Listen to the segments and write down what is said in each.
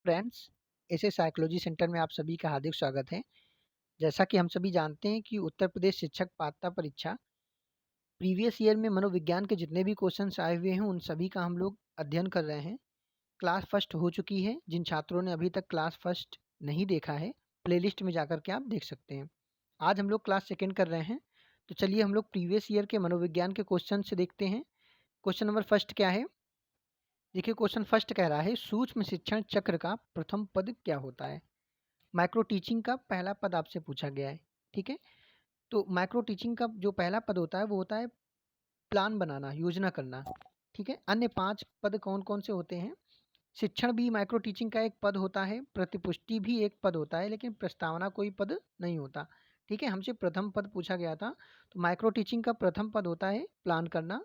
Friends, ऐसे psychology centre में आप सभी का हार्दिक स्वागत है। जैसा कि हम सभी जानते हैं कि उत्तर प्रदेश शिक्षक पात्रता परीक्षा प्रीवियस ईयर में मनोविज्ञान के जितने भी क्वेश्चंस आए हुए हैं उन सभी का हम लोग अध्ययन कर रहे हैं। क्लास फर्स्ट हो चुकी है। जिन छात्रों ने अभी तक क्लास फर्स्ट नहीं देखा है, प्लेलिस्ट में जाकर के आप देख सकते हैं। आज हम लोग क्लास सेकेंड कर रहे हैं। तो चलिए हम लोग प्रीवियस ईयर के मनोविज्ञान के क्वेश्चन से देखते हैं। क्वेश्चन नंबर फर्स्ट क्या है? देखिए, क्वेश्चन फर्स्ट कह रहा है सूक्ष्म शिक्षण चक्र का प्रथम पद क्या होता है। माइक्रो टीचिंग का पहला पद आपसे पूछा गया है। ठीक है, तो माइक्रो टीचिंग का जो पहला पद होता है वो होता है प्लान बनाना, योजना करना। ठीक है, अन्य 5 पद कौन कौन से होते हैं? शिक्षण भी माइक्रो टीचिंग का एक पद होता है, प्रतिपुष्टि भी एक पद होता है, लेकिन प्रस्तावना कोई पद नहीं होता। ठीक है, हमसे प्रथम पद पूछा गया था, तो माइक्रो टीचिंग का प्रथम पद होता है प्लान करना,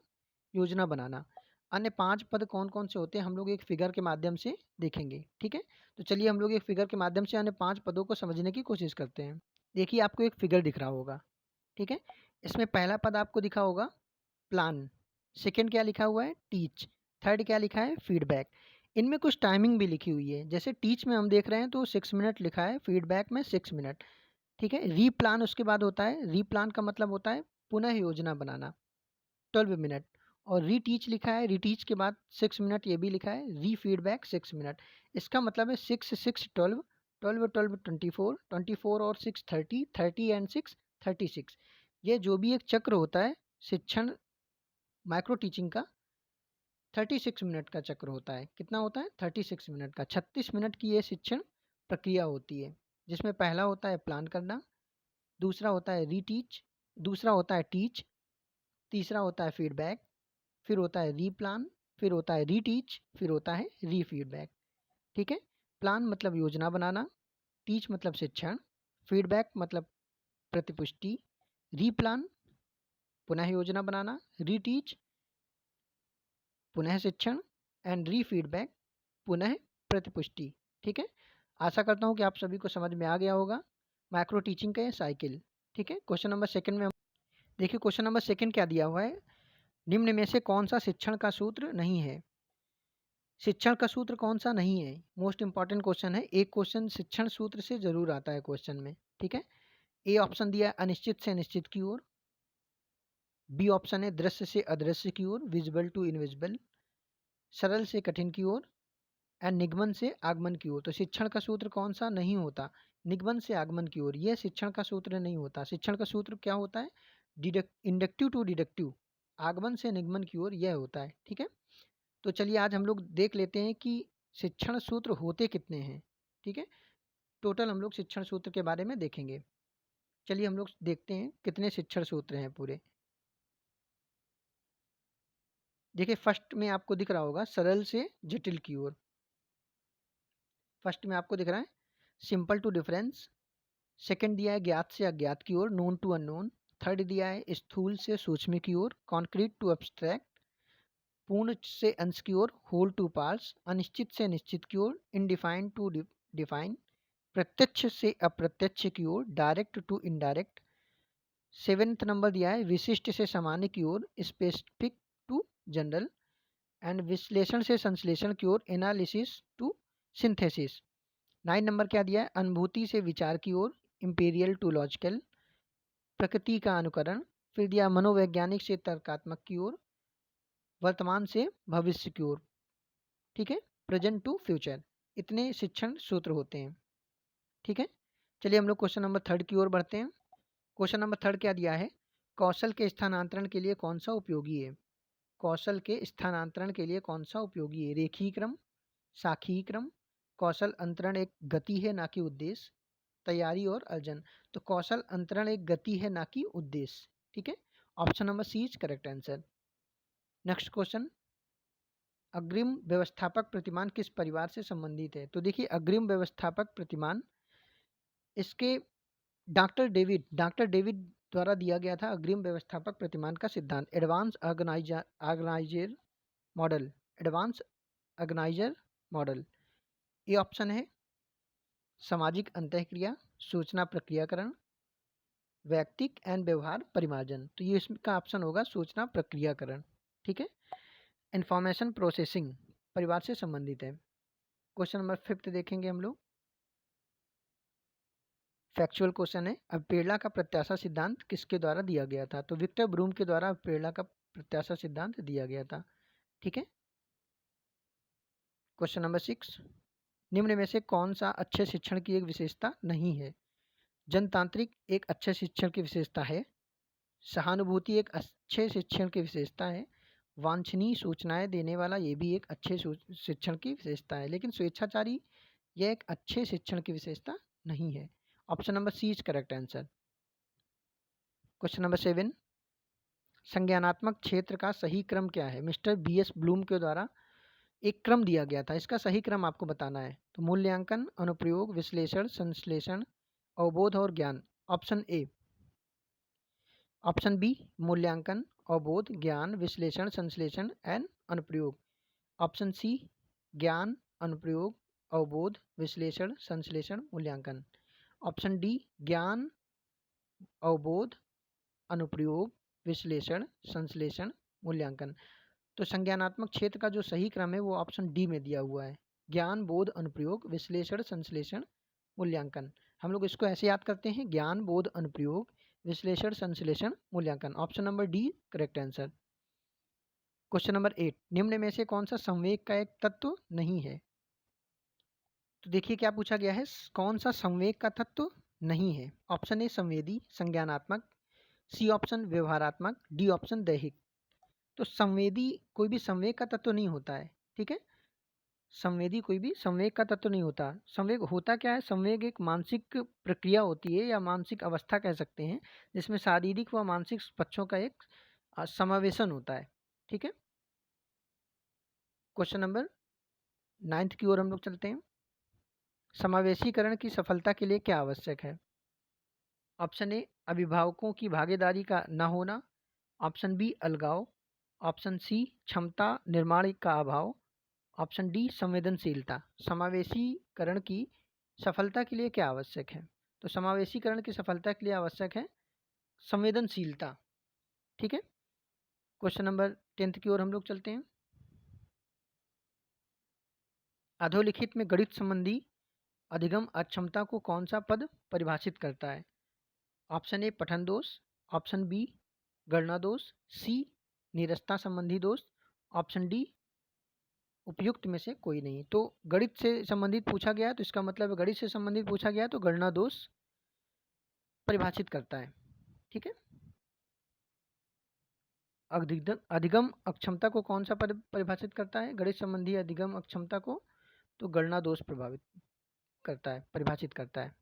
योजना बनाना। अन्य 5 पद कौन कौन से होते हैं हम लोग एक फिगर के माध्यम से देखेंगे। ठीक है, तो चलिए हम लोग एक फिगर के माध्यम से अन्य 5 पदों को समझने की कोशिश करते हैं। देखिए, आपको एक फिगर दिख रहा होगा। ठीक है, इसमें पहला पद आपको दिखा होगा प्लान, सेकंड क्या लिखा हुआ है? टीच, थर्ड क्या लिखा है? फीडबैक। इनमें कुछ टाइमिंग भी लिखी हुई है। जैसे टीच में हम देख रहे हैं तो 6 मिनट लिखा है, फीडबैक में 6 मिनट। ठीक है, रीप्लान उसके बाद होता है। रीप्लान का मतलब होता है पुनः योजना बनाना, 12 मिनट। और रीटीच लिखा है, रीटीच के बाद 6 मिनट ये भी लिखा है। री फीडबैक 6 मिनट। इसका मतलब है 6 6 12, 12 12 24, 24 और 6 30, 30 एंड 6 36। ये जो भी एक चक्र होता है शिक्षण माइक्रो टीचिंग का, 36 मिनट का चक्र होता है। कितना होता है? 36 मिनट का। 36 मिनट की ये शिक्षण प्रक्रिया होती है, जिसमें पहला होता है प्लान करना, दूसरा होता है रीटीच, दूसरा होता है टीच, तीसरा होता है फीडबैक, फिर होता है रीप्लान, फिर होता है रीटीच, फिर होता है रीफीडबैक। ठीक है, प्लान मतलब योजना बनाना, टीच मतलब शिक्षण, फीडबैक मतलब प्रतिपुष्टि, रीप्लान पुनः योजना बनाना, रीटीच पुनः शिक्षण एंड रीफीडबैक पुनः प्रतिपुष्टि। ठीक है, आशा करता हूँ कि आप सभी को समझ में आ गया होगा माइक्रो टीचिंग का ये साइकिल। ठीक है, क्वेश्चन नंबर सेकंड में देखिए, क्वेश्चन नंबर सेकंड क्या दिया हुआ है? निम्न में से कौन सा शिक्षण का सूत्र नहीं है? शिक्षण का सूत्र कौन सा नहीं है? मोस्ट इंपॉर्टेंट क्वेश्चन है। एक क्वेश्चन शिक्षण सूत्र से जरूर आता है क्वेश्चन में। ठीक है, ए ऑप्शन दिया है अनिश्चित से निश्चित की ओर, बी ऑप्शन है दृश्य से अदृश्य की ओर, विजिबल टू इनविजिबल, सरल से कठिन की ओर, एंड निगमन से आगमन की ओर। तो शिक्षण का सूत्र कौन सा नहीं होता? निगमन से आगमन की ओर, यह शिक्षण का सूत्र नहीं होता। शिक्षण का सूत्र क्या होता है? इंडक्टिव टू डिडक्टिव, आगमन से निगमन की ओर, यह होता है। ठीक है, तो चलिए आज हम लोग देख लेते हैं कि शिक्षण सूत्र होते कितने हैं। ठीक है, टोटल हम लोग शिक्षण सूत्र के बारे में देखेंगे। चलिए हम लोग देखते हैं कितने शिक्षण सूत्र हैं पूरे। देखिए, फर्स्ट में आपको दिख रहा होगा सरल से जटिल की ओर। फर्स्ट में आपको दिख रहा है सिंपल टू डिफरेंस। सेकंड दिया है ज्ञात से अज्ञात की ओर, नोन टू अननोन। थर्ड दिया है स्थूल से सूक्ष्म की ओर, कॉन्क्रीट टू एब्स्ट्रैक्ट। पूर्ण से अंश की ओर, होल टू पार्ट्स। अनिश्चित से निश्चित की ओर, इनडिफाइंड टू डिफाइन। प्रत्यक्ष से अप्रत्यक्ष की ओर, direct to indirect. Seventh number दिया है विशिष्ट से सामान्य की ओर, स्पेसिफिक टू जनरल। एंड विश्लेषण से संश्लेषण की ओर, एनालिसिस टू सिंथेसिस। 9 नंबर क्या दिया है? अनुभूति से विचार की ओर, इंपीरियल टू लॉजिकल। प्रकृति का अनुकरण। फिर दिया मनोवैज्ञानिक से तर्कात्मक की ओर, वर्तमान से भविष्य की ओर। ठीक है, प्रेजेंट टू फ्यूचर। इतने शिक्षण सूत्र होते हैं। ठीक है, चलिए हम लोग क्वेश्चन नंबर थर्ड की ओर बढ़ते हैं। क्वेश्चन नंबर थर्ड क्या दिया है? कौशल के स्थानांतरण के लिए कौन सा उपयोगी है? कौशल के स्थानांतरण के लिए कौन सा उपयोगी है? रेखीय क्रम, साखीय क्रम। कौशल अंतरण एक गति है ना कि उद्देश्य। तैयारी और अर्जन। तो कौशल अंतरण एक गति है ना कि उद्देश्य। ठीक है, option number C is correct answer. Next question, अग्रिम व्यवस्थापक प्रतिमान किस परिवार से संबंधित है? तो देखिए, अग्रिम व्यवस्थापक प्रतिमान इसके डॉक्टर डेविड द्वारा दिया गया था। अग्रिम व्यवस्थापक प्रतिमान का सिद्धांत advance organiser model, advance organiser model. ये ऑप्शन है सामाजिक अंतःक्रिया, सूचना प्रक्रियाकरण, वैयक्तिक एंड व्यवहार परिमार्जन। तो ये इसका ऑप्शन होगा सूचना प्रक्रियाकरण। ठीक है, इंफॉर्मेशन प्रोसेसिंग परिवार से संबंधित है। क्वेश्चन नंबर 5 देखेंगे हम लोग। फैक्चुअल क्वेश्चन है, अपेरला का प्रत्याशा सिद्धांत किसके द्वारा दिया गया था? तो विक्टर ब्रूम के द्वारा अपेरला का प्रत्याशा सिद्धांत दिया गया था। ठीक है। क्वेश्चन नंबर 6, निम्न में से कौन सा अच्छे शिक्षण की एक विशेषता नहीं है? जनतांत्रिक एक अच्छे शिक्षण की विशेषता है। सहानुभूति एक अच्छे शिक्षण की विशेषता है। वांछनीय सूचनाएं देने वाला ये भी एक अच्छे शिक्षण की विशेषता है। लेकिन स्वेच्छाचारी यह एक अच्छे शिक्षण की विशेषता नहीं है। Option number C is correct answer. Question number 7, संज्ञानात्मक क्षेत्र का सही क्रम क्या है? मिस्टर बी एस ब्लूम के द्वारा एक क्रम दिया गया था, इसका सही क्रम आपको बताना है। तो मूल्यांकन, अनुप्रयोग, विश्लेषण, संश्लेषण, अवबोध और ज्ञान। Option A. ऑप्शन बी, मूल्यांकन, अवबोध, ज्ञान, विश्लेषण, संश्लेषण एंड अनुप्रयोग। ऑप्शन सी, ज्ञान, अनुप्रयोग, अवबोध, विश्लेषण, संश्लेषण, मूल्यांकन। ऑप्शन डी, ज्ञान, अवबोध, अनुप्रयोग, विश्लेषण, संश्लेषण, मूल्यांकन। तो संज्ञानात्मक क्षेत्र का जो सही क्रम है वो ऑप्शन डी में दिया हुआ है, ज्ञान, बोध, अनुप्रयोग, विश्लेषण, संश्लेषण, मूल्यांकन। हम लोग इसको ऐसे याद करते हैं, ज्ञान, बोध, अनुप्रयोग, विश्लेषण, संश्लेषण, मूल्यांकन। Option number D correct answer. Question number 8, निम्न में से कौन सा संवेग का एक तत्व नहीं है? तो देखिए क्या पूछा गया है, कौन सा संवेग का तत्व नहीं है? ऑप्शन ए संवेदी, संज्ञानात्मक, सी ऑप्शन व्यवहारात्मक, डी ऑप्शन दैहिक। तो संवेदी कोई भी संवेग का तत्व नहीं होता है। ठीक है, संवेदी कोई भी संवेग का तत्व नहीं होता। संवेग होता क्या है? संवेग एक मानसिक प्रक्रिया होती है या मानसिक अवस्था कह सकते हैं, जिसमें शारीरिक व मानसिक पक्षों का एक समावेशन होता है। ठीक है। क्वेश्चन नंबर 9 की ओर हम लोग चलते हैं। समावेशीकरण की सफलता के लिए क्या आवश्यक है? ऑप्शन ए अभिभावकों की भागीदारी का न होना। ऑप्शन बी अलगाव। ऑप्शन सी क्षमता निर्माण का अभाव। ऑप्शन डी संवेदनशीलता। समावेशीकरण की सफलता के लिए क्या आवश्यक है? तो समावेशीकरण की सफलता के लिए आवश्यक है संवेदनशीलता। ठीक है। क्वेश्चन नंबर 10 की ओर हम लोग चलते हैं। अधोलिखित में गणित संबंधी अधिगम अक्षमता को कौन सा पद परिभाषित करता है? ऑप्शन ए पठन दोष। ऑप्शन बी गणना दोष। सी निरस्ता संबंधी दोष। ऑप्शन डी उपयुक्त में से कोई नहीं। तो गणित से संबंधित पूछा गया है, तो इसका मतलब है गणित से संबंधित पूछा गया तो गणना दोष परिभाषित करता है। ठीक है। अधिगम अक्षमता को कौन सा पद परिभाषित करता है? गणित संबंधी अधिगम अक्षमता को तो गणना दोष प्रभावित करता है, परिभाषित करता है।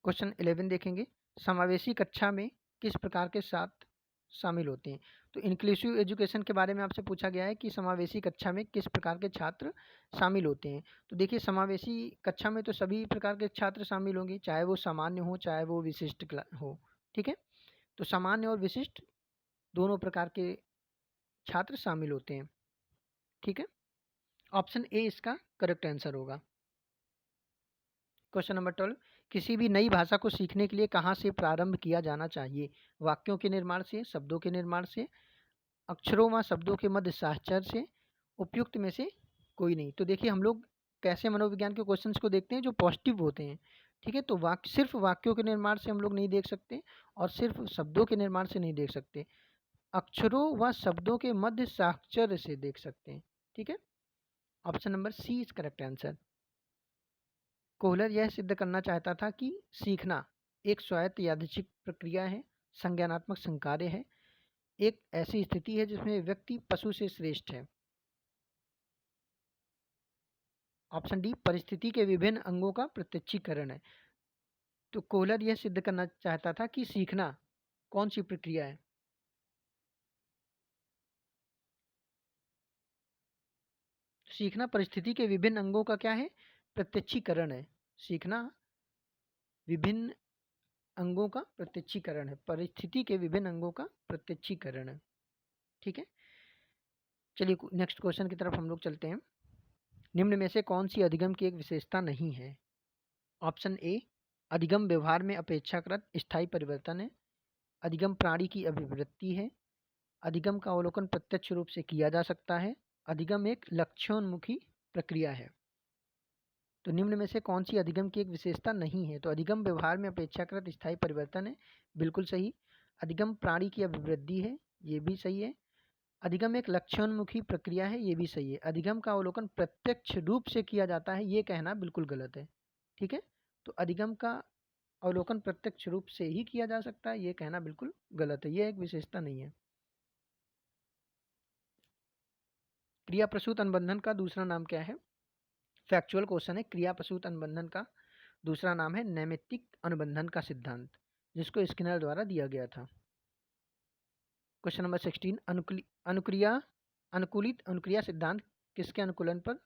क्वेश्चन 11 देखेंगे। समावेशी कक्षा में किस प्रकार के छात्र शामिल होते हैं? तो इंक्लूसिव एजुकेशन के बारे में आपसे पूछा गया है कि समावेशी कक्षा में किस प्रकार के छात्र शामिल होते हैं। तो देखिए समावेशी कक्षा में तो सभी प्रकार के छात्र शामिल होंगे, चाहे वो सामान्य हो चाहे वो विशिष्ट हो। ठीक है। तो सामान्य और विशिष्ट दोनों प्रकार के छात्र शामिल होते हैं। ठीक है। ऑप्शन ए इसका करेक्ट आंसर होगा। क्वेश्चन नंबर 12, किसी भी नई भाषा को सीखने के लिए कहाँ से प्रारंभ किया जाना चाहिए? वाक्यों के निर्माण से, शब्दों के निर्माण से, अक्षरों व शब्दों के मध्य साहचर्य से, उपयुक्त में से कोई नहीं। तो देखिए हम लोग कैसे मनोविज्ञान के क्वेश्चंस को देखते हैं जो पॉजिटिव होते हैं। ठीक है। तो सिर्फ वाक्यों के निर्माण से हम लोग नहीं देख सकते और सिर्फ शब्दों के निर्माण से नहीं देख सकते, अक्षरों व शब्दों के मध्य साहचर्य से देख सकते हैं। ठीक है। Option number C is correct answer. Kohler यह सिद्ध करना चाहता था कि सीखना एक स्वायत्त यादृच्छिक प्रक्रिया है, संज्ञानात्मक संकार्य है, एक ऐसी स्थिति है जिसमें व्यक्ति पशु से श्रेष्ठ है। ऑप्शन डी परिस्थिति के विभिन्न अंगों का प्रत्यक्षीकरण है। तो कोहलर यह सिद्ध करना चाहता था कि सीखना कौन सी प्रक्रिया है? सीखना परिस्थिति के विभिन्न अंगों का क्या है? प्रत्यक्षीकरण है। सीखना विभिन्न अंगों का प्रत्यक्षीकरण है, परिस्थिति के विभिन्न अंगों का प्रत्यक्षीकरण है। ठीक है। चलिए नेक्स्ट क्वेश्चन की तरफ हम लोग चलते हैं। निम्न में से कौन सी अधिगम की एक विशेषता नहीं है? ऑप्शन ए अधिगम व्यवहार में अपेक्षाकृत स्थायी परिवर्तन है। अधिगम प्राणी की अभिवृत्ति है। अधिगम का अवलोकन प्रत्यक्ष रूप से किया जा सकता है। अधिगम एक लक्ष्योन्मुखी प्रक्रिया है। तो निम्न में से कौन सी अधिगम की एक विशेषता नहीं है? तो अधिगम व्यवहार में अपेक्षाकृत स्थायी परिवर्तन है, बिल्कुल सही। अधिगम प्राणी की अभिवृद्धि है, ये भी सही है। अधिगम एक लक्ष्योन्मुखी प्रक्रिया है, ये भी सही है। अधिगम का अवलोकन प्रत्यक्ष रूप से किया जाता है, ये कहना बिल्कुल गलत है। ठीक है, तो अधिगम का अवलोकन प्रत्यक्ष रूप से ही किया जा सकता है, ये कहना बिल्कुल गलत है, ये एक विशेषता नहीं है। क्रिया प्रसूत अनुबंधन का दूसरा नाम क्या है? फैक्चुअल क्वेश्चन है। क्रिया प्रसूत अनुबंधन का दूसरा नाम है नैमित्तिक अनुबंधन का सिद्धांत, जिसको स्किनर द्वारा दिया गया था। क्वेश्चन नंबर 16, अनुकूलित अनुक्रिया सिद्धांत किसके अनुकूलन पर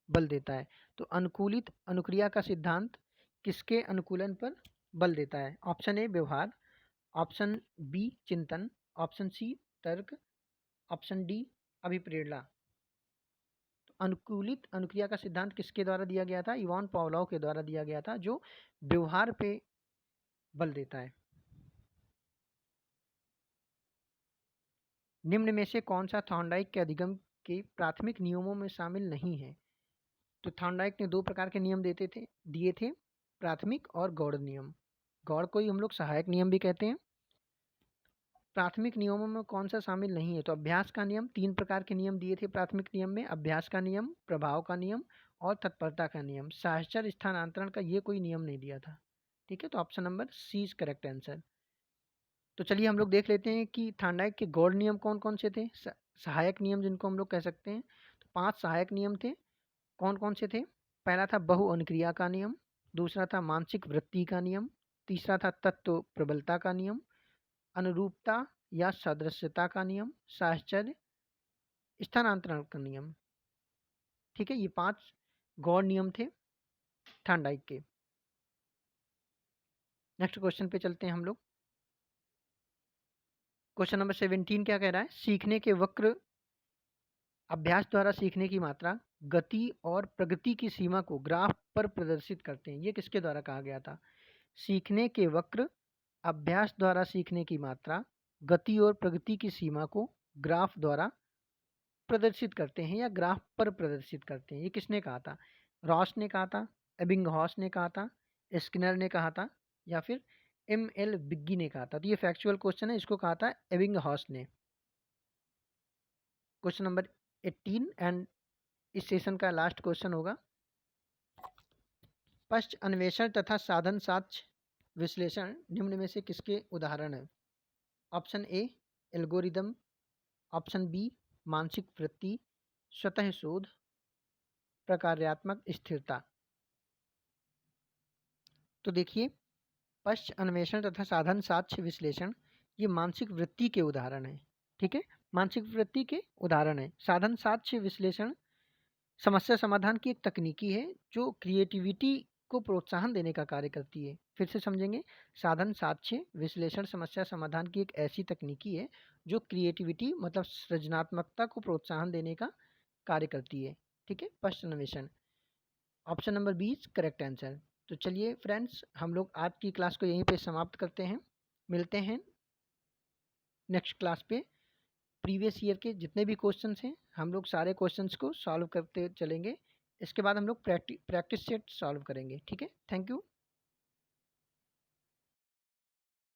बल देता है? तो अनुकूलित अनुक्रिया का सिद्धांत किसके अनुकूलन पर बल देता है? ऑप्शन ए व्यवहार, ऑप्शन बी चिंतन, ऑप्शन सी तर्क, ऑप्शन डी अभिप्रेरणा। तो अनुकूलित अनुक्रिया का सिद्धांत किसके द्वारा दिया गया था? इवान पावलोव के द्वारा दिया गया था, जो व्यवहार पे बल देता है। निम्न में से कौन सा थॉर्नडाइक के अधिगम के प्राथमिक नियमों में शामिल नहीं है? तो थॉर्नडाइक ने दो प्रकार के नियम दिए थे, प्राथमिक और गौड़ नियम। गौड़ को ही हम लोग सहायक नियम भी कहते हैं। प्राथमिक नियमों में कौन सा शामिल नहीं है? तो अभ्यास का नियम। 3 प्रकार के नियम दिए थे प्राथमिक नियम में, अभ्यास का नियम, प्रभाव का नियम और तत्परता का नियम। साहचर्य स्थानांतरण का ये कोई नियम नहीं दिया था। ठीक है, तो option number C is correct answer. तो चलिए हम लोग देख लेते हैं कि थॉर्नडाइक के गौड़ नियम कौन कौन से थे, सहायक नियम जिनको हम लोग कह सकते हैं। तो 5 सहायक नियम थे। कौन कौन से थे? पहला था बहु अनुक्रिया का नियम, दूसरा था मानसिक वृत्ति का नियम, तीसरा था तत्व प्रबलता का नियम, अनुरूपता या सदृश्यता का नियम, साहचर्य स्थानांतरण का नियम। ठीक है, ये 5 गौड़ नियम थे थॉर्नडाइक के। नेक्स्ट क्वेश्चन पे चलते हैं हम लोग। क्वेश्चन नंबर 17 क्या कह रहा है? सीखने के वक्र अभ्यास द्वारा सीखने की मात्रा, गति और प्रगति की सीमा को ग्राफ पर प्रदर्शित करते हैं। ये किसके द्वारा कहा गया था? सीखने के वक्र अभ्यास द्वारा सीखने की मात्रा, गति और प्रगति की सीमा को ग्राफ द्वारा प्रदर्शित करते हैं या ग्राफ पर प्रदर्शित करते हैं। ये किसने कहा था? रॉस ने कहा था, एबिंगहॉस ने कहा था, स्किनर ने कहा था, या फिर एम.एल. बिग्गी ने कहा था? तो ये फैक्चुअल क्वेश्चन है, इसको कहा था एबिंगहॉस ने। क्वेश्चन नंबर 18 एंड इस सेशन का लास्ट क्वेश्चन होगा। पश्च अन्वेषण तथा साधन साक्ष्य विश्लेषण निम्न में से किसके उदाहरण है? Option A algorithm, option B मानसिक वृत्ति, स्वतः शोध, प्रकार्यात्मक स्थिरता। तो देखिए, पश्च अन्वेषण तथा साधन साक्ष्य विश्लेषण ये मानसिक वृत्ति के उदाहरण है। ठीक है, मानसिक वृत्ति के उदाहरण है। साधन साक्ष्य विश्लेषण समस्या समाधान की एक तकनीकी है जो क्रिएटिविटी को प्रोत्साहन देने का कार्य करती है। फिर से समझेंगे, साधन साक्ष्य विश्लेषण समस्या समाधान की एक ऐसी तकनीकी है जो क्रिएटिविटी मतलब सृजनात्मकता को प्रोत्साहन देने का कार्य करती है। ठीक है, पश्च अन्वेषण। Option number 20 correct answer. तो चलिए फ्रेंड्स, हम लोग आज की क्लास को यहीं पे समाप्त करते हैं। मिलते हैं नेक्स्ट क्लास पे। प्रीवियस ईयर के जितने भी क्वेश्चंस हैं हम लोग सारे क्वेश्चंस को सॉल्व करते चलेंगे। इसके बाद हम लोग प्रैक्टिस सेट सॉल्व करेंगे। ठीक है, थैंक यू।